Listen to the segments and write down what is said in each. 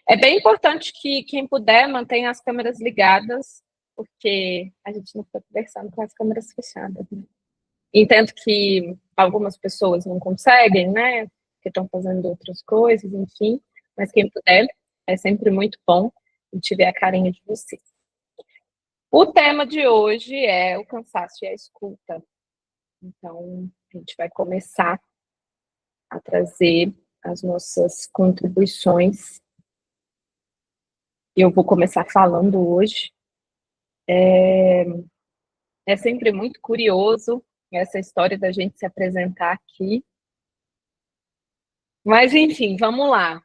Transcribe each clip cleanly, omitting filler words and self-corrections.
É bem importante que quem puder mantenha as câmeras ligadas, porque a gente não fica conversando com as câmeras fechadas, né? Entendo que algumas pessoas não conseguem, né? Porque estão fazendo outras coisas, enfim. Mas quem puder, é sempre muito bom e tiver a carinha de você. O tema de hoje é o cansaço e a escuta. Então, a gente vai começar a trazer as nossas contribuições. Eu vou começar falando hoje. É sempre muito curioso essa história da gente se apresentar aqui. Mas, enfim, vamos lá.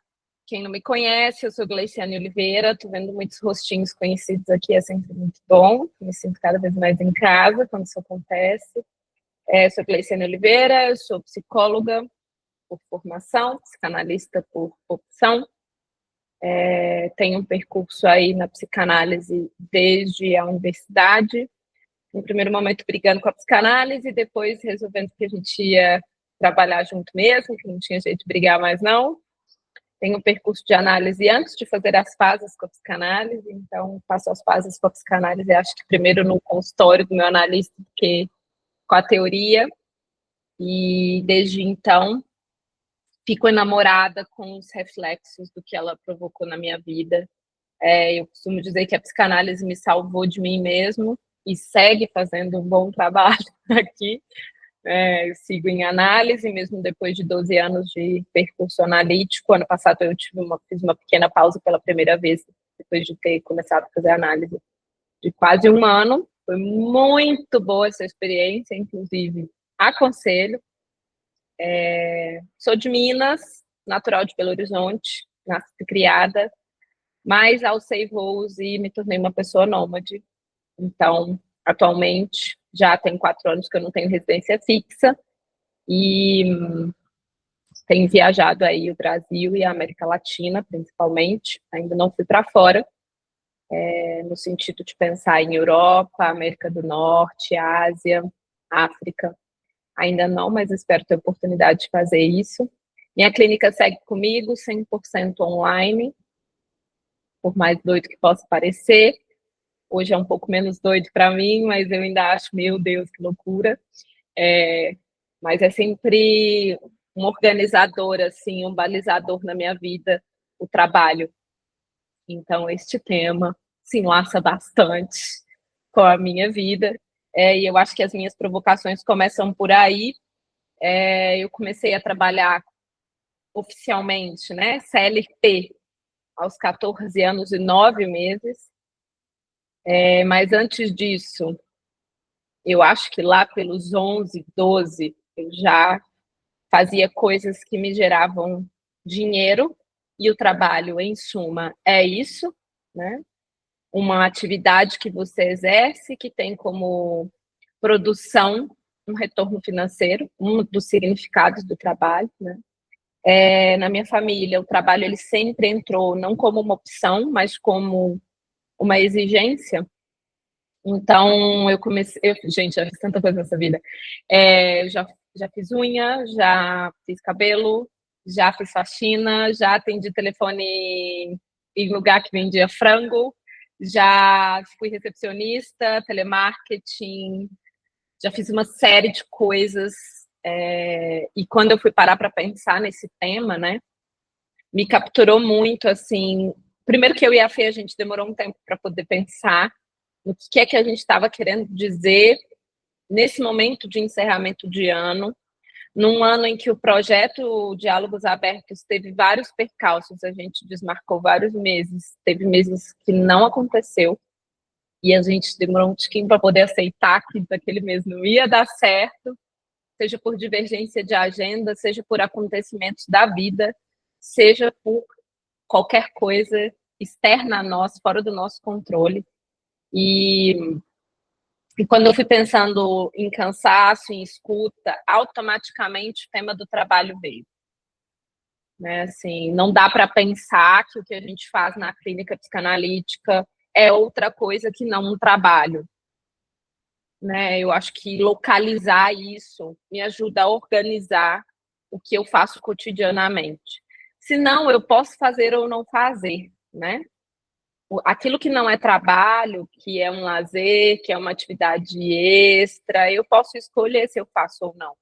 Quem não me conhece, eu sou Gleiciane Oliveira, estou vendo muitos rostinhos conhecidos aqui, é sempre muito bom, me sinto cada vez mais em casa quando isso acontece. Sou Gleiciane Oliveira, eu sou psicóloga por formação, psicanalista por opção, tenho um percurso aí na psicanálise desde a universidade, no primeiro momento brigando com a psicanálise, depois resolvendo que a gente ia trabalhar junto mesmo, que não tinha jeito de brigar mais não. Tenho um percurso de análise antes de fazer as pazes com a psicanálise, então faço as pazes com a psicanálise, acho que primeiro no consultório do meu analista, do que com a teoria, e desde então fico enamorada com os reflexos do que ela provocou na minha vida. Eu costumo dizer que a psicanálise me salvou de mim mesmo e segue fazendo um bom trabalho aqui. Eu sigo em análise, mesmo depois de 12 anos de percurso analítico. Ano passado eu fiz uma pequena pausa pela primeira vez, depois de ter começado a fazer análise de quase um ano. Foi muito boa essa experiência, inclusive aconselho. Sou de Minas, natural de Belo Horizonte, nasci criada, mas alcei voos e me tornei uma pessoa nômade. Então, atualmente, já tem 4 anos que eu não tenho residência fixa e tenho viajado aí o Brasil e a América Latina, principalmente. Ainda não fui para fora, no sentido de pensar em Europa, América do Norte, Ásia, África. Ainda não, mas espero ter oportunidade de fazer isso. Minha clínica segue comigo, 100% online, por mais doido que possa parecer. Hoje é um pouco menos doido para mim, mas eu ainda acho, meu Deus, que loucura. Mas é sempre um organizador, assim, um balizador na minha vida, o trabalho. Então, este tema se enlaça bastante com a minha vida. E eu acho que as minhas provocações começam por aí. Eu comecei a trabalhar oficialmente, né, CLT, aos 14 anos e 9 meses. Mas antes disso, eu acho que lá pelos 11, 12, eu já fazia coisas que me geravam dinheiro, e o trabalho, em suma, é isso, né? Uma atividade que você exerce, que tem como produção um retorno financeiro, um dos significados do trabalho, né? Na minha família, o trabalho ele sempre entrou não como uma opção, mas como uma exigência. Então, eu comecei... gente, já fiz tanta coisa nessa vida. Já fiz unha, já fiz cabelo, já fiz faxina, já atendi telefone em lugar que vendia frango, já fui recepcionista, telemarketing, já fiz uma série de coisas. E quando eu fui parar para pensar nesse tema, né, me capturou muito, assim... Primeiro que eu e a Fê, a gente demorou um tempo para poder pensar no que é que a gente estava querendo dizer nesse momento de encerramento de ano, num ano em que o projeto Diálogos Abertos teve vários percalços, a gente desmarcou vários meses, teve meses que não aconteceu, e a gente demorou um tiquinho para poder aceitar que aquele mês não ia dar certo, seja por divergência de agenda, seja por acontecimentos da vida, seja por qualquer coisa externa a nós, fora do nosso controle. E quando eu fui pensando em cansaço, em escuta, automaticamente o tema do trabalho veio. Né? Assim, não dá para pensar que o que a gente faz na clínica psicanalítica é outra coisa que não um trabalho. Né? Eu acho que localizar isso me ajuda a organizar o que eu faço cotidianamente. Senão eu posso fazer ou não fazer, né? Aquilo que não é trabalho, que é um lazer, que é uma atividade extra, eu posso escolher se eu faço ou não.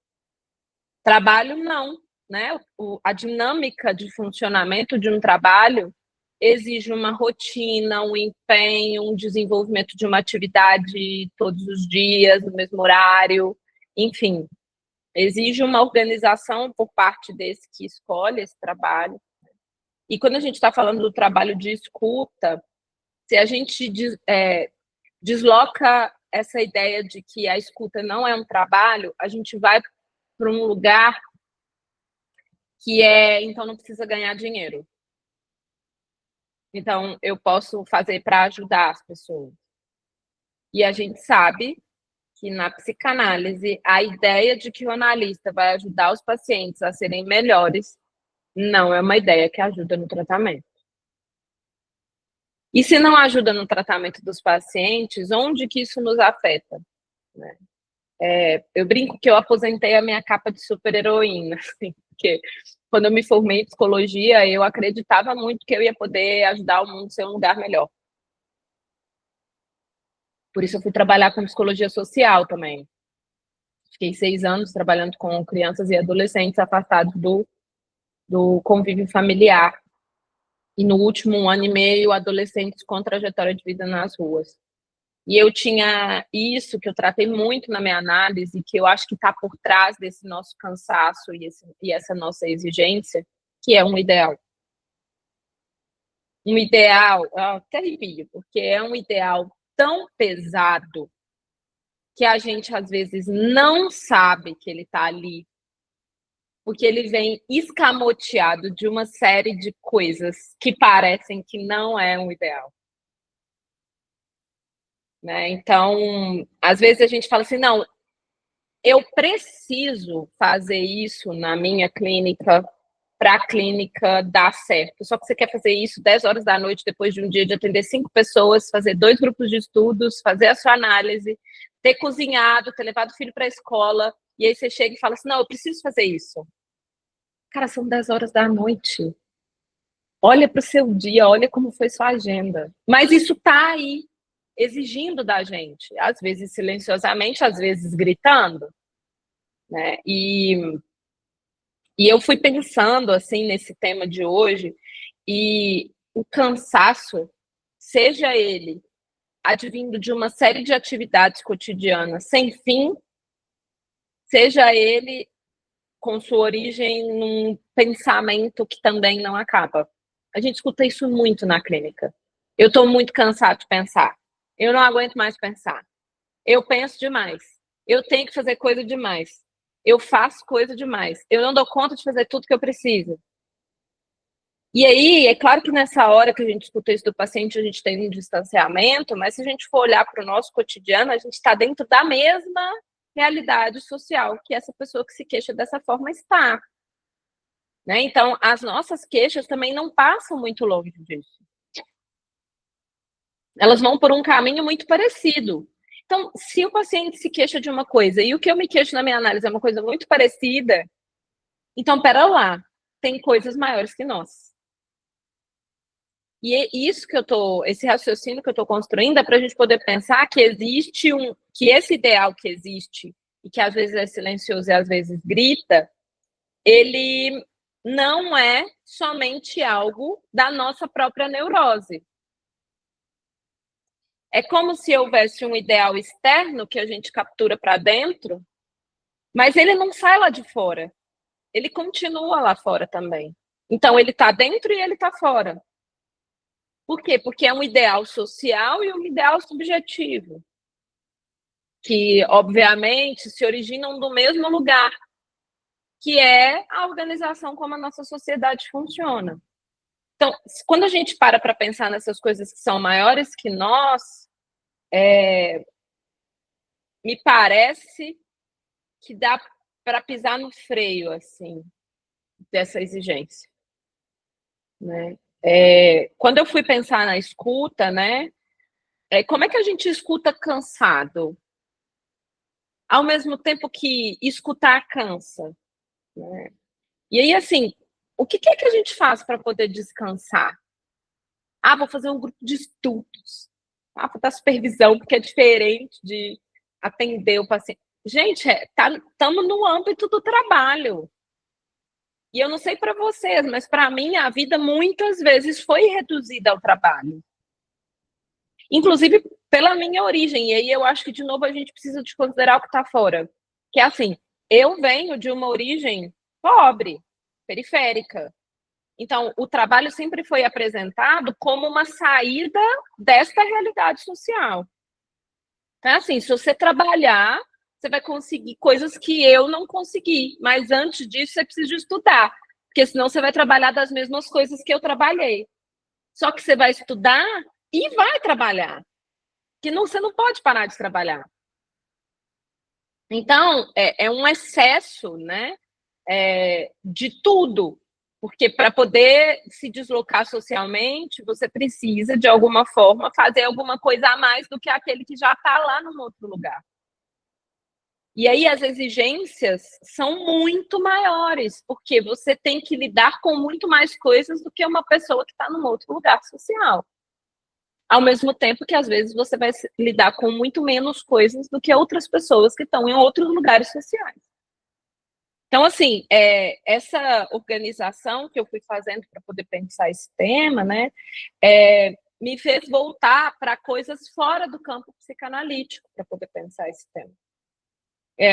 Trabalho, não, né? A dinâmica de funcionamento de um trabalho exige uma rotina, um empenho, um desenvolvimento de uma atividade todos os dias, no mesmo horário, enfim, exige uma organização por parte desse que escolhe esse trabalho. E quando a gente está falando do trabalho de escuta, se a gente desloca essa ideia de que a escuta não é um trabalho, a gente vai para um lugar que então não precisa ganhar dinheiro. Então, eu posso fazer para ajudar as pessoas. E a gente sabe que na psicanálise, a ideia de que o analista vai ajudar os pacientes a serem melhores não é uma ideia que ajuda no tratamento. E se não ajuda no tratamento dos pacientes, onde que isso nos afeta? Né? Eu brinco que eu aposentei a minha capa de super-heroína, assim, porque quando eu me formei em psicologia, eu acreditava muito que eu ia poder ajudar o mundo a ser um lugar melhor. Por isso eu fui trabalhar com psicologia social também. Fiquei 6 anos trabalhando com crianças e adolescentes afastados do convívio familiar. E no último ano e meio, adolescentes com trajetória de vida nas ruas. E eu tinha isso que eu tratei muito na minha análise, que eu acho que está por trás desse nosso cansaço e essa nossa exigência, que é um ideal. Um ideal, até arrepio, porque é um ideal tão pesado que a gente às vezes não sabe que ele está ali, porque ele vem escamoteado de uma série de coisas que parecem que não é um ideal. Né? Então, às vezes a gente fala assim, não, eu preciso fazer isso na minha clínica para a clínica dar certo. Só que você quer fazer isso 10 horas da noite, depois de um dia de atender 5 pessoas, fazer 2 grupos de estudos, fazer a sua análise, ter cozinhado, ter levado o filho para a escola, e aí você chega e fala assim, não, eu preciso fazer isso. Cara, são 10 horas da noite. Olha para o seu dia, olha como foi sua agenda. Mas isso está aí, exigindo da gente, às vezes silenciosamente, às vezes gritando, né? E eu fui pensando assim nesse tema de hoje, e o cansaço, seja ele advindo de uma série de atividades cotidianas sem fim, seja ele com sua origem num pensamento que também não acaba. A gente escuta isso muito na clínica. Eu estou muito cansado de pensar. Eu não aguento mais pensar. Eu penso demais. Eu tenho que fazer coisa demais. Eu faço coisa demais. Eu não dou conta de fazer tudo que eu preciso. E aí, é claro que nessa hora que a gente escuta isso do paciente, a gente tem um distanciamento, mas se a gente for olhar para o nosso cotidiano, a gente está dentro da mesma realidade social que essa pessoa que se queixa dessa forma está. Né? Então, as nossas queixas também não passam muito longe disso. Elas vão por um caminho muito parecido. Então, se o paciente se queixa de uma coisa e o que eu me queixo na minha análise é uma coisa muito parecida, então, pera lá, tem coisas maiores que nós. E isso que esse raciocínio que eu estou construindo é para a gente poder pensar que existe que esse ideal que existe e que às vezes é silencioso e às vezes grita, ele não é somente algo da nossa própria neurose. É como se houvesse um ideal externo que a gente captura para dentro, mas ele não sai lá de fora. Ele continua lá fora também. Então, ele está dentro e ele está fora. Por quê? Porque é um ideal social e um ideal subjetivo, que, obviamente, se originam do mesmo lugar, que é a organização como a nossa sociedade funciona. Então, quando a gente para pensar nessas coisas que são maiores que nós, me parece que dá para pisar no freio, assim, dessa exigência, né? Quando eu fui pensar na escuta, né? Como é que a gente escuta cansado? Ao mesmo tempo que escutar cansa, né? E aí, assim, o que é que a gente faz para poder descansar? Ah, vou fazer um grupo de estudos. Ah, vou dar supervisão, porque é diferente de atender o paciente. Gente, estamos no âmbito do trabalho. E eu não sei para vocês, mas para mim a vida muitas vezes foi reduzida ao trabalho. Inclusive pela minha origem. E aí eu acho que, de novo, a gente precisa de considerar o que está fora. Que é assim, eu venho de uma origem pobre, periférica. Então, o trabalho sempre foi apresentado como uma saída desta realidade social. Então, assim, se você trabalhar, você vai conseguir coisas que eu não consegui. Mas antes disso, você precisa estudar. Porque senão você vai trabalhar das mesmas coisas que eu trabalhei. Só que você vai estudar e vai trabalhar. Que não, você não pode parar de trabalhar. Então, é um excesso, né, de tudo. Porque para poder se deslocar socialmente, você precisa, de alguma forma, fazer alguma coisa a mais do que aquele que já está lá num outro lugar. E aí as exigências são muito maiores, porque você tem que lidar com muito mais coisas do que uma pessoa que está num outro lugar social. Ao mesmo tempo que, às vezes, você vai lidar com muito menos coisas do que outras pessoas que estão em outros lugares sociais. Então, assim, essa organização que eu fui fazendo para poder pensar esse tema, né, me fez voltar para coisas fora do campo psicanalítico para poder pensar esse tema.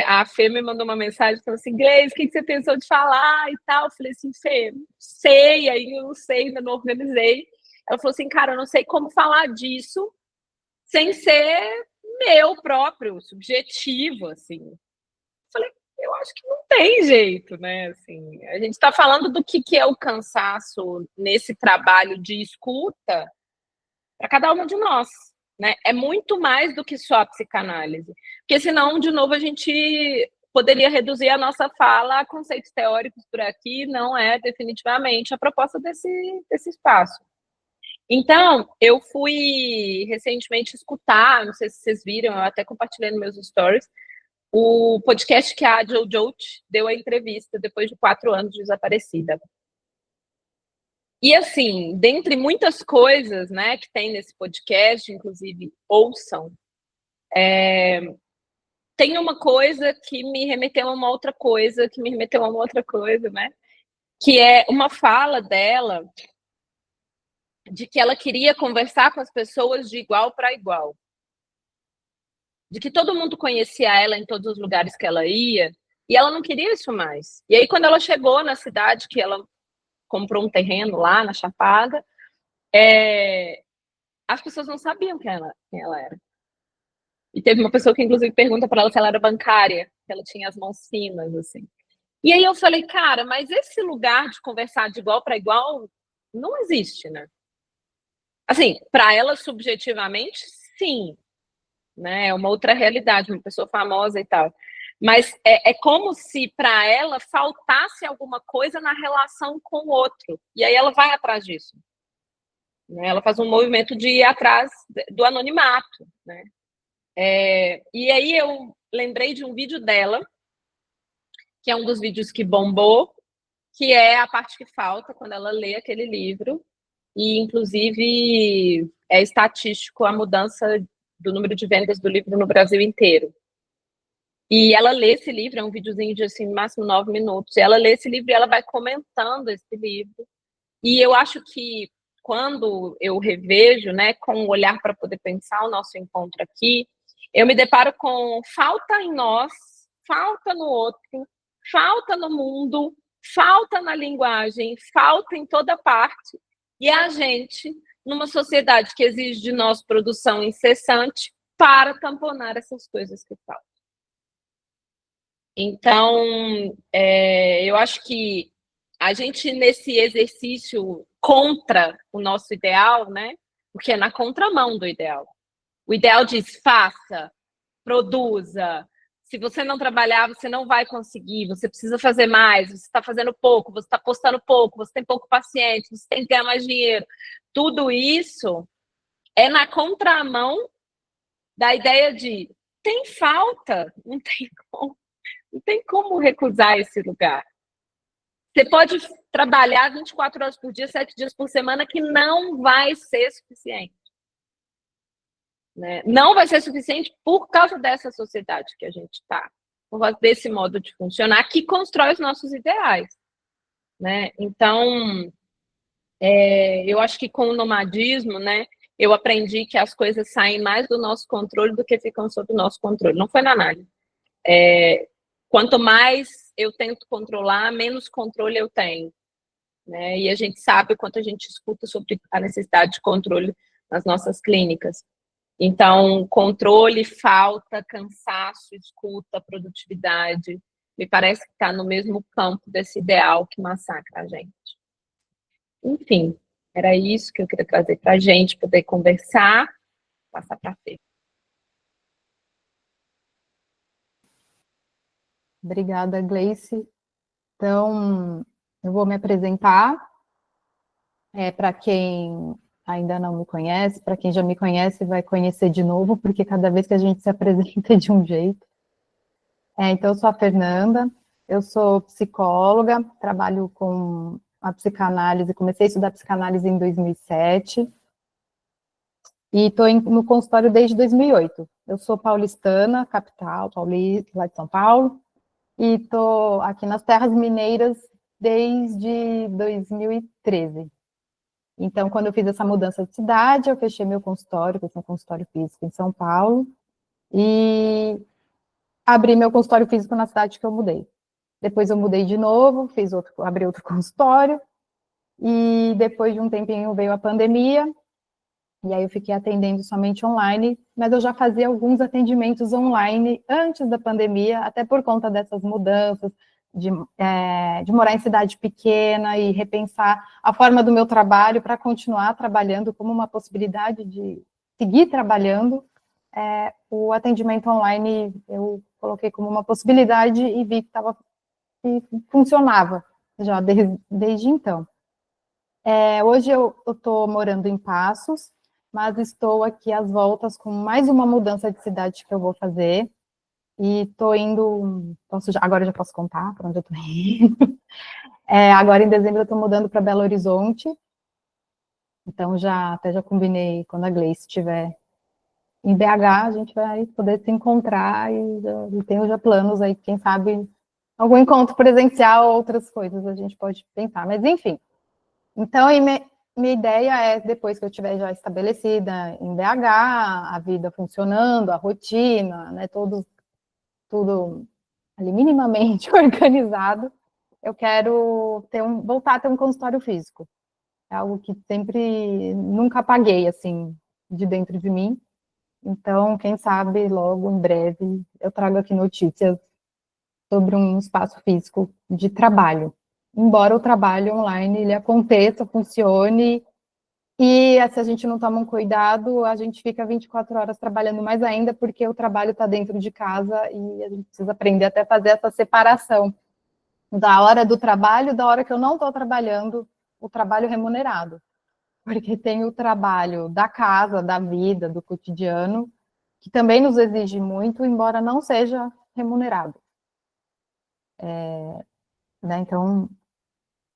A Fê me mandou uma mensagem falando assim: Gleice, o que você pensou de falar e tal? Eu falei assim: Fê, sei, aí eu não sei, ainda não organizei. Ela falou assim: cara, eu não sei como falar disso sem ser meu próprio, subjetivo, assim. Eu falei, eu acho que não tem jeito, né? Assim, a gente está falando do que é o cansaço nesse trabalho de escuta para cada uma de nós, né? É muito mais do que só a psicanálise, porque senão, de novo, a gente poderia reduzir a nossa fala a conceitos teóricos por aqui, não é definitivamente a proposta desse espaço. Então, eu fui recentemente escutar, não sei se vocês viram, eu até compartilhei nos meus stories, o podcast que a Jojo deu a entrevista depois de 4 anos de desaparecida. E assim, dentre muitas coisas, né, que tem nesse podcast, inclusive ouçam, tem uma coisa que me remeteu a uma outra coisa, que me remeteu a uma outra coisa, né, que é uma fala dela de que ela queria conversar com as pessoas de igual para igual. De que todo mundo conhecia ela em todos os lugares que ela ia, e ela não queria isso mais. E aí, quando ela chegou na cidade, que ela comprou um terreno lá na Chapada, as pessoas não sabiam quem ela era. E teve uma pessoa que, inclusive, pergunta para ela se ela era bancária, que ela tinha as mãos finas, assim. E aí eu falei, cara, mas esse lugar de conversar de igual para igual não existe, né? Assim, para ela, subjetivamente, sim, né? É uma outra realidade, uma pessoa famosa e tal. Mas é como se para ela faltasse alguma coisa na relação com o outro. E aí ela vai atrás disso. Né? Ela faz um movimento de ir atrás do anonimato. Né? E aí eu lembrei de um vídeo dela, que é um dos vídeos que bombou, que é a parte que falta quando ela lê aquele livro. E, inclusive, é estatístico a mudança do número de vendas do livro no Brasil inteiro. E ela lê esse livro, é um videozinho de, assim, no máximo 9 minutos. E ela lê esse livro e ela vai comentando esse livro. E eu acho que quando eu revejo, né, com um olhar para poder pensar o nosso encontro aqui, eu me deparo com falta em nós, falta no outro, falta no mundo, falta na linguagem, falta em toda parte. E a gente, numa sociedade que exige de nós produção incessante para tamponar essas coisas que faltam. Então, eu acho que a gente, nesse exercício contra o nosso ideal, né? Porque é na contramão do ideal. O ideal diz: faça, produza. Se você não trabalhar, você não vai conseguir. Você precisa fazer mais. Você está fazendo pouco. Você está postando pouco. Você tem pouco paciente. Você tem que ganhar mais dinheiro. Tudo isso é na contramão da ideia de tem falta, não tem como recusar esse lugar. Você pode trabalhar 24 horas por dia, 7 dias por semana, que não vai ser suficiente. Né? Não vai ser suficiente por causa dessa sociedade que a gente está, por causa desse modo de funcionar que constrói os nossos ideais. Né? Então, eu acho que com o nomadismo, né, eu aprendi que as coisas saem mais do nosso controle do que ficam sob o nosso controle. Não foi na análise. Quanto mais eu tento controlar, menos controle eu tenho. Né? E a gente sabe o quanto a gente escuta sobre a necessidade de controle nas nossas clínicas. Então, controle, falta, cansaço, escuta, produtividade, me parece que está no mesmo campo desse ideal que massacra a gente. Enfim, era isso que eu queria trazer para a gente, poder conversar, passar para a Fê. Obrigada, Gleice. Então, eu vou me apresentar. Para quem ainda não me conhece, para quem já me conhece, vai conhecer de novo, porque cada vez que a gente se apresenta é de um jeito. Então, eu sou a Fernanda, eu sou psicóloga, trabalho com a psicanálise, comecei a estudar psicanálise em 2007, e estou no consultório desde 2008. Eu sou paulistana, capital, paulista, lá de São Paulo, e estou aqui nas terras mineiras desde 2013. Então, quando eu fiz essa mudança de cidade, eu fechei meu consultório, que eu tinha um consultório físico em São Paulo, e abri meu consultório físico na cidade que eu mudei. Depois eu mudei de novo, abri outro consultório, e depois de um tempinho veio a pandemia, e aí eu fiquei atendendo somente online, mas eu já fazia alguns atendimentos online antes da pandemia, até por conta dessas mudanças, de morar em cidade pequena e repensar a forma do meu trabalho para continuar trabalhando como uma possibilidade de seguir trabalhando. O atendimento online eu coloquei como uma possibilidade e vi que funcionava já desde então. Hoje eu estou morando em Passos, mas estou aqui às voltas com mais uma mudança de cidade que eu vou fazer. E estou indo, agora eu já posso contar para onde eu estou indo. Agora em dezembro eu estou mudando para Belo Horizonte, então até já combinei, quando a Gleice estiver em BH, a gente vai poder se encontrar e tenho já planos aí, quem sabe, algum encontro presencial, outras coisas a gente pode pensar, mas enfim. Então, minha ideia é, depois que eu estiver já estabelecida em BH, a vida funcionando, a rotina, né, tudo ali minimamente organizado, eu quero voltar a ter um consultório físico. É algo que sempre, nunca apaguei, assim, de dentro de mim. Então, quem sabe, logo, em breve, eu trago aqui notícias sobre um espaço físico de trabalho. Embora o trabalho online, ele aconteça, funcione, e se a gente não toma um cuidado, a gente fica 24 horas trabalhando mais ainda, porque o trabalho está dentro de casa e a gente precisa aprender até a fazer essa separação da hora do trabalho, da hora que eu não estou trabalhando, o trabalho remunerado. Porque tem o trabalho da casa, da vida, do cotidiano, que também nos exige muito, embora não seja remunerado. Né? Então,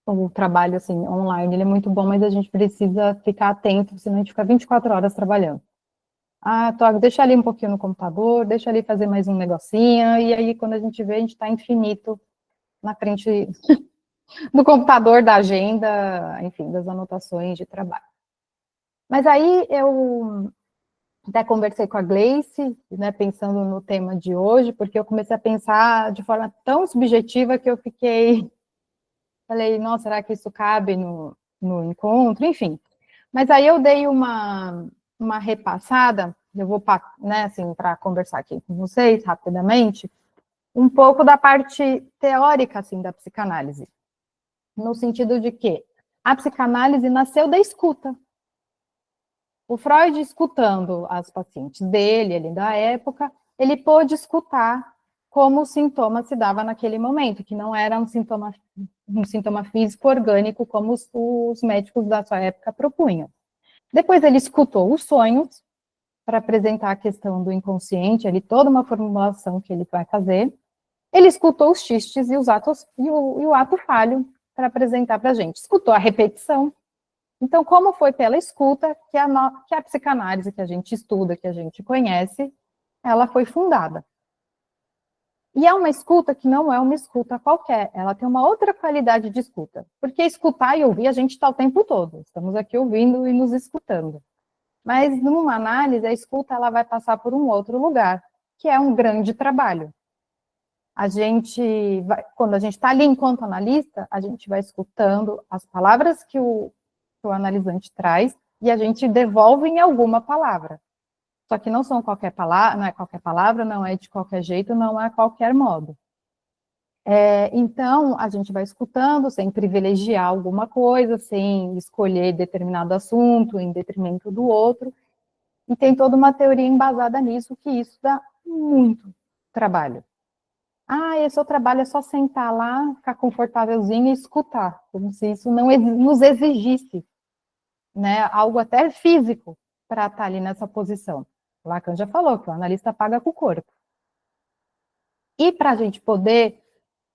o trabalho assim, online ele é muito bom, mas a gente precisa ficar atento, senão a gente fica 24 horas trabalhando. Deixa ali um pouquinho no computador, deixa ali fazer mais um negocinho, e aí quando a gente vê, a gente está infinito na frente do computador, da agenda, enfim, das anotações de trabalho. Mas aí eu até conversei com a Gleice, né, pensando no tema de hoje, porque eu comecei a pensar de forma tão subjetiva que eu falei, nossa, será que isso cabe no encontro? Enfim. Mas aí eu dei uma repassada, eu vou, né, assim, para conversar aqui com vocês rapidamente, um pouco da parte teórica, assim, da psicanálise. No sentido de que a psicanálise nasceu da escuta. O Freud, escutando as pacientes dele, ali da época, ele pôde escutar como o sintoma se dava naquele momento, que não era um sintoma físico orgânico como os médicos da sua época propunham. Depois ele escutou os sonhos, para apresentar a questão do inconsciente, ali toda uma formulação que ele vai fazer. Ele escutou os xistes e o ato falho, para apresentar para a gente. Escutou a repetição. Então, como foi pela escuta que a psicanálise que a gente estuda, que a gente conhece, ela foi fundada. E é uma escuta que não é uma escuta qualquer, ela tem uma outra qualidade de escuta. Porque escutar e ouvir, a gente está o tempo todo. Estamos aqui ouvindo e nos escutando. Mas, numa análise, a escuta ela vai passar por um outro lugar, que é um grande trabalho. Quando a gente está ali enquanto analista, a gente vai escutando as palavras que o analisante traz e a gente devolve em alguma palavra. Só que não são qualquer palavra, não é qualquer palavra, não é de qualquer jeito, não é qualquer modo. Então, a gente vai escutando sem privilegiar alguma coisa, sem escolher determinado assunto em detrimento do outro, e tem toda uma teoria embasada nisso, que isso dá muito trabalho. Esse seu trabalho é só sentar lá, ficar confortávelzinho e escutar, como se isso não nos exigisse, né, algo até físico para estar ali nessa posição. Lacan já falou que o analista paga com o corpo. E para a gente poder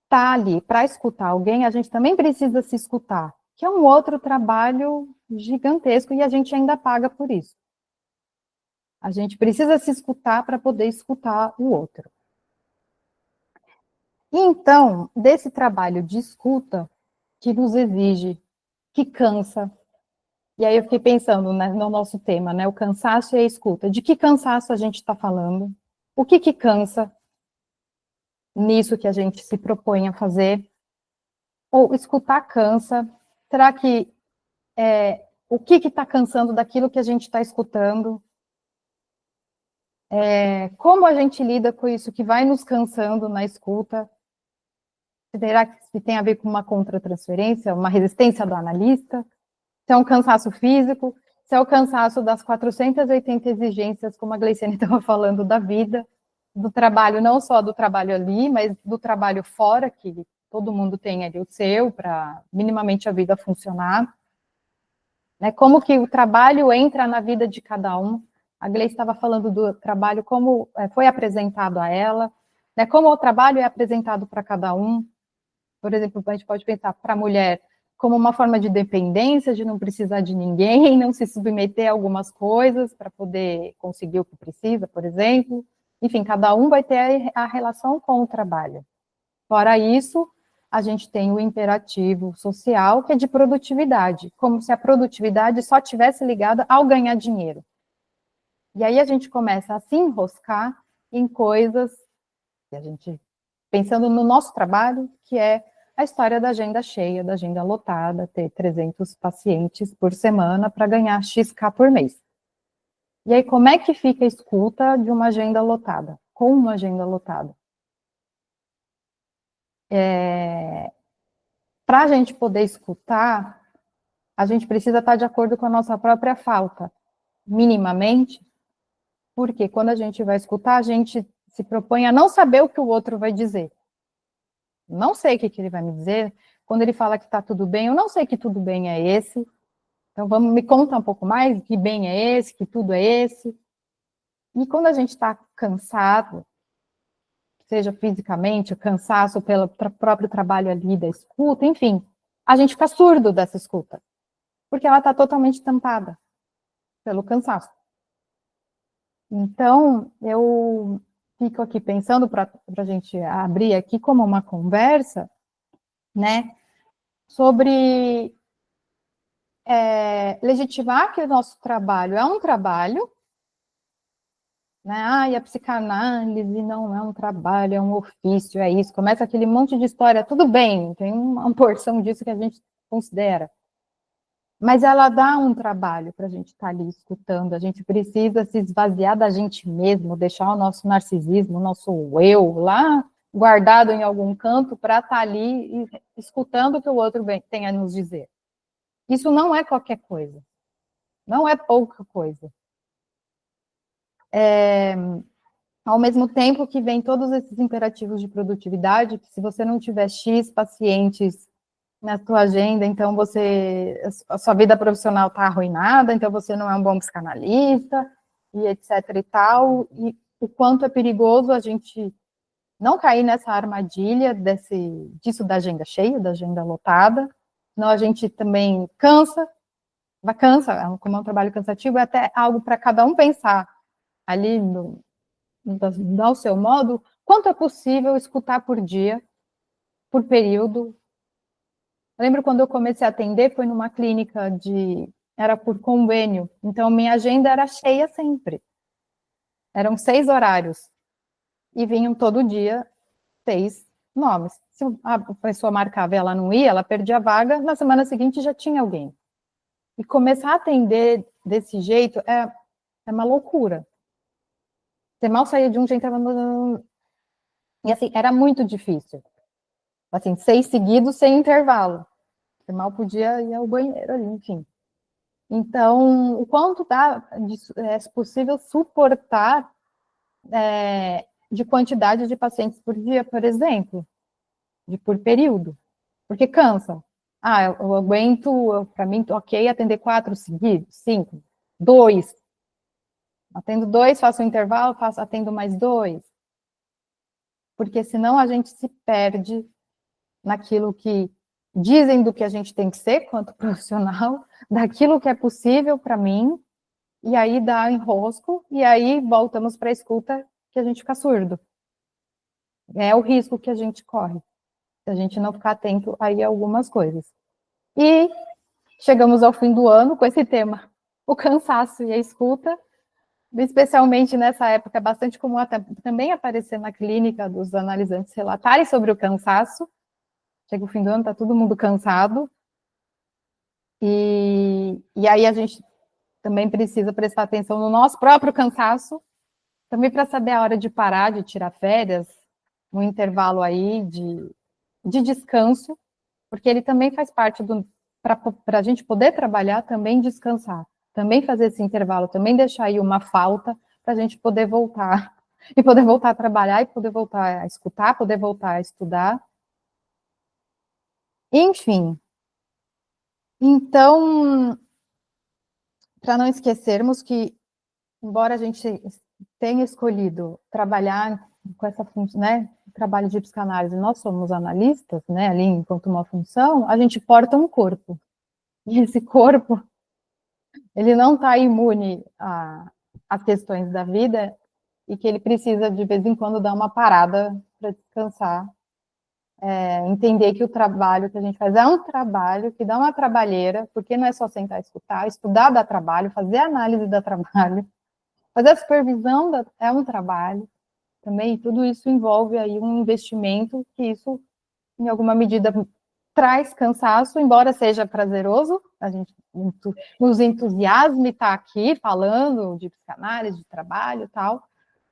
estar ali para escutar alguém, a gente também precisa se escutar, que é um outro trabalho gigantesco e a gente ainda paga por isso. A gente precisa se escutar para poder escutar o outro. Então, desse trabalho de escuta, que nos exige, que cansa, e aí eu fiquei pensando, né, no nosso tema, né, o cansaço e a escuta. De que cansaço a gente está falando? O que cansa nisso que a gente se propõe a fazer? Ou escutar cansa? Será que o que está cansando daquilo que a gente está escutando? Como a gente lida com isso que vai nos cansando na escuta? Será que tem a ver com uma contratransferência, uma resistência do analista? Se é um cansaço físico, se é o cansaço das 480 exigências, como a Gleiciane estava falando, da vida, do trabalho, não só do trabalho ali, mas do trabalho fora, que todo mundo tem ali o seu, para minimamente a vida funcionar. Né? Como que o trabalho entra na vida de cada um. A Gleice estava falando do trabalho, como foi apresentado a ela, né? Como o trabalho é apresentado para cada um. Por exemplo, a gente pode pensar para a mulher como uma forma de dependência, de não precisar de ninguém, não se submeter a algumas coisas para poder conseguir o que precisa, por exemplo. Enfim, cada um vai ter a relação com o trabalho. Fora isso, a gente tem o imperativo social, que é de produtividade, como se a produtividade só tivesse ligada ao ganhar dinheiro. E aí a gente começa a se enroscar em coisas que a gente, pensando no nosso trabalho, que é a história da agenda cheia, da agenda lotada, ter 300 pacientes por semana para ganhar XK por mês. E aí, como é que fica a escuta de uma agenda lotada? Com uma agenda lotada? Para a gente poder escutar, a gente precisa estar de acordo com a nossa própria falta, minimamente, porque quando a gente vai escutar, a gente se propõe a não saber o que o outro vai dizer. Não sei o que ele vai me dizer. Quando ele fala que está tudo bem, eu não sei que tudo bem é esse. Então, me conta um pouco mais, que bem é esse, que tudo é esse. E quando a gente está cansado, seja fisicamente, o cansaço pelo próprio trabalho ali da escuta, enfim, a gente fica surdo dessa escuta, porque ela está totalmente tampada pelo cansaço. Então, eu fico aqui pensando, para a gente abrir aqui como uma conversa, né, sobre legitimar que o nosso trabalho é um trabalho, né? E a psicanálise não é um trabalho, é um ofício, é isso. Começa aquele monte de história, tudo bem, tem uma porção disso que a gente considera. Mas ela dá um trabalho para a gente estar ali escutando, a gente precisa se esvaziar da gente mesmo, deixar o nosso narcisismo, o nosso eu lá guardado em algum canto para estar ali escutando o que o outro tem a nos dizer. Isso não é qualquer coisa, não é pouca coisa. Ao mesmo tempo que vem todos esses imperativos de produtividade, que se você não tiver X pacientes na sua agenda, então a sua vida profissional está arruinada, então você não é um bom psicanalista, e etc e tal, e o quanto é perigoso a gente não cair nessa armadilha disso da agenda cheia, da agenda lotada, senão a gente também cansa, como é um trabalho cansativo, é até algo para cada um pensar ali ao seu modo, quanto é possível escutar por dia, por período. Eu lembro quando eu comecei a atender, foi numa clínica era por convênio, então minha agenda era cheia sempre. Eram 6 horários, e vinham todo dia 6 nomes. Se a pessoa marcava e ela não ia, ela perdia a vaga, na semana seguinte já tinha alguém. E começar a atender desse jeito é uma loucura. Você mal saía de um, já entrava no... E assim, era muito difícil. Assim, 6 seguidos sem intervalo. Você mal podia ir ao banheiro ali, enfim. Então, o quanto é possível suportar de quantidade de pacientes por dia, por exemplo, por período, porque cansa. Ah, eu aguento, para mim, ok, atender 4 seguidos, 5, 2. Atendo 2, faço um intervalo, atendo mais 2. Porque senão a gente se perde naquilo que dizem do que a gente tem que ser quanto profissional, daquilo que é possível para mim, e aí dá enrosco, e aí voltamos para a escuta que a gente fica surdo. É o risco que a gente corre, se a gente não ficar atento aí a algumas coisas. E chegamos ao fim do ano com esse tema, o cansaço e a escuta, especialmente nessa época, é bastante comum também aparecer na clínica dos analisantes relatarem sobre o cansaço. Chega o fim do ano, está todo mundo cansado, e aí a gente também precisa prestar atenção no nosso próprio cansaço, também para saber a hora de parar, de tirar férias, um intervalo aí de descanso, porque ele também faz parte para a gente poder trabalhar, também descansar, também fazer esse intervalo, também deixar aí uma falta para a gente poder voltar, e poder voltar a trabalhar, e poder voltar a escutar, poder voltar a estudar. Enfim, então, para não esquecermos que, embora a gente tenha escolhido trabalhar com essa função, né, trabalho de psicanálise, nós somos analistas, né, ali enquanto uma função, a gente porta um corpo. E esse corpo, ele não está imune às questões da vida e que ele precisa, de vez em quando, dar uma parada para descansar, entender que o trabalho que a gente faz é um trabalho que dá uma trabalheira, porque não é só sentar e escutar, estudar dá trabalho, fazer análise dá trabalho, fazer a supervisão é um trabalho também, tudo isso envolve aí um investimento que isso, em alguma medida, traz cansaço, embora seja prazeroso, a gente nos entusiasme estar aqui falando de psicanálise, de trabalho e tal,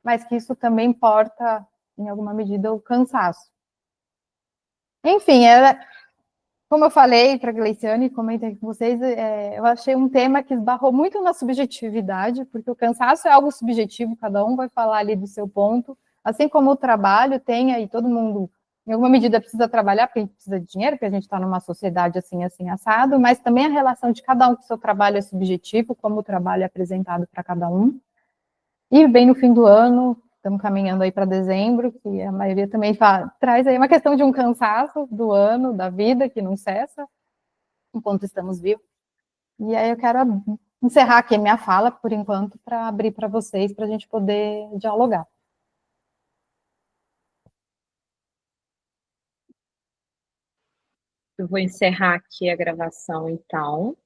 mas que isso também porta, em alguma medida, o cansaço. Enfim, como eu falei para a Gleiciane, comentei com vocês, eu achei um tema que esbarrou muito na subjetividade, porque o cansaço é algo subjetivo, cada um vai falar ali do seu ponto, assim como o trabalho tem aí, todo mundo, em alguma medida, precisa trabalhar, porque a gente precisa de dinheiro, porque a gente está numa sociedade assim, assim, assado, mas também a relação de cada um com o seu trabalho é subjetivo, como o trabalho é apresentado para cada um. E bem no fim do ano, estamos caminhando aí para dezembro, que a maioria também traz aí uma questão de um cansaço do ano, da vida, que não cessa, enquanto estamos vivos. E aí eu quero encerrar aqui a minha fala, por enquanto, para abrir para vocês, para a gente poder dialogar. Eu vou encerrar aqui a gravação, então.